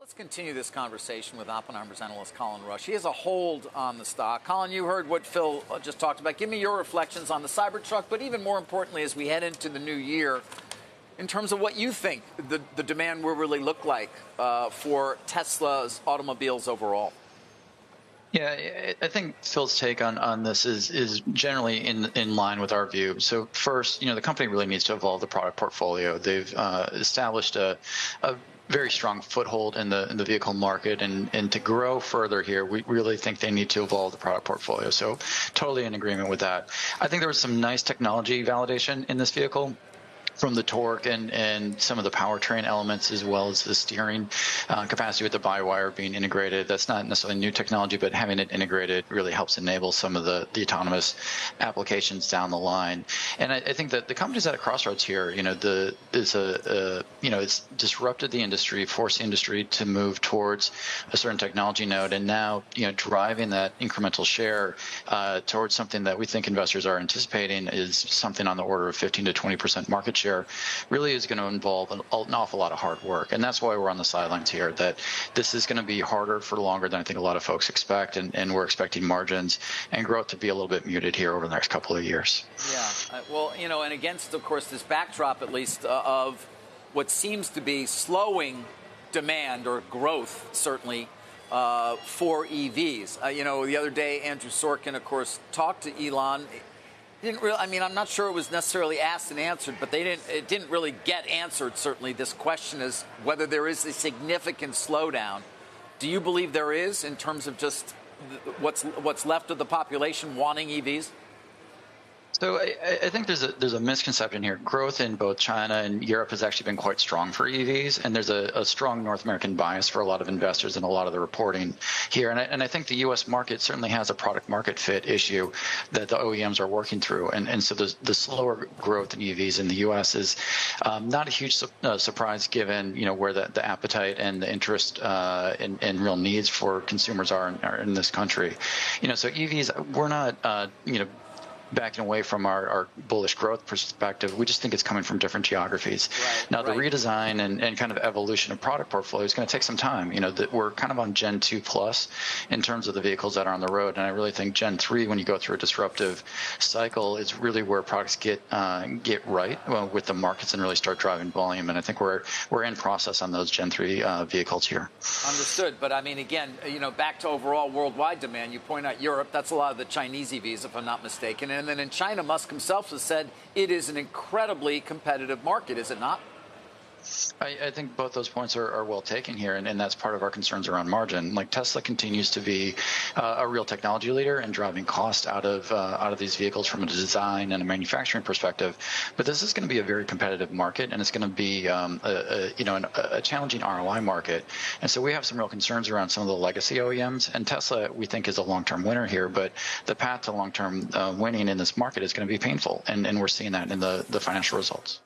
Let's continue this conversation with Oppenheimer's analyst Colin Rusch. He has a hold on the stock. Colin, you heard what Phil just talked about. Give me your reflections on the Cybertruck, but even more importantly, as we head into the new year, in terms of what you think the demand will really look like for Tesla's automobiles overall. Yeah, I think Phil's take on this is generally in line with our view. So first, the company really needs to evolve the product portfolio. They've established a very strong foothold in the vehicle market, and to grow further here, we really think they need to evolve the product portfolio. So totally in agreement with that. I think there was some nice technology validation in this vehicle, from the torque and some of the powertrain elements, as well as the steering capacity with the by-wire being integrated. That's not necessarily new technology, but having it integrated really helps enable some of the autonomous applications down the line. And I think that the company's at a crossroads here. It's disrupted the industry, forced the industry to move towards a certain technology node, and now driving that incremental share towards something that we think investors are anticipating is something on the order of 15 to 20% market share. Really is going to involve an awful lot of hard work. And that's why we're on the sidelines here, that this is going to be harder for longer than I think a lot of folks expect. And we're expecting margins and growth to be a little bit muted here over the next couple of years. Yeah. Well, and against, of course, this backdrop, at least, of what seems to be slowing demand or growth, certainly, for EVs. The other day, Andrew Sorkin, of course, talked to Elon. I'm not sure it was necessarily asked and answered, but it didn't really get answered, certainly, this question is whether there is a significant slowdown. Do you believe there is, in terms of just what's left of the population wanting EVs? So I think there's a misconception here. Growth in both China and Europe has actually been quite strong for EVs, and there's a strong North American bias for a lot of investors and a lot of the reporting here. And I think the U.S. market certainly has a product market fit issue that the OEMs are working through. And so the slower growth in EVs in the U.S. is not a huge surprise, given where the appetite and the interest and real needs for consumers are in this country. So EVs, we're not backing away from our bullish growth perspective. We just think it's coming from different geographies. Now, the redesign and kind of evolution of product portfolio is going to take some time. We're kind of on Gen 2 plus in terms of the vehicles that are on the road. And I really think Gen 3, when you go through a disruptive cycle, is really where products get right with the markets and really start driving volume. And I think we're in process on those Gen 3 vehicles here. Understood. But I mean, again, back to overall worldwide demand, you point out Europe, that's a lot of the Chinese EVs, if I'm not mistaken. And then in China, Musk himself has said it is an incredibly competitive market, is it not? I think both those points are well taken here, and that's part of our concerns around margin. Like, Tesla continues to be a real technology leader and driving cost out of these vehicles from a design and a manufacturing perspective. But this is going to be a very competitive market, and it's going to be a challenging ROI market. And so we have some real concerns around some of the legacy OEMs. And Tesla, we think, is a long-term winner here, but the path to long-term winning in this market is going to be painful, and we're seeing that in the financial results.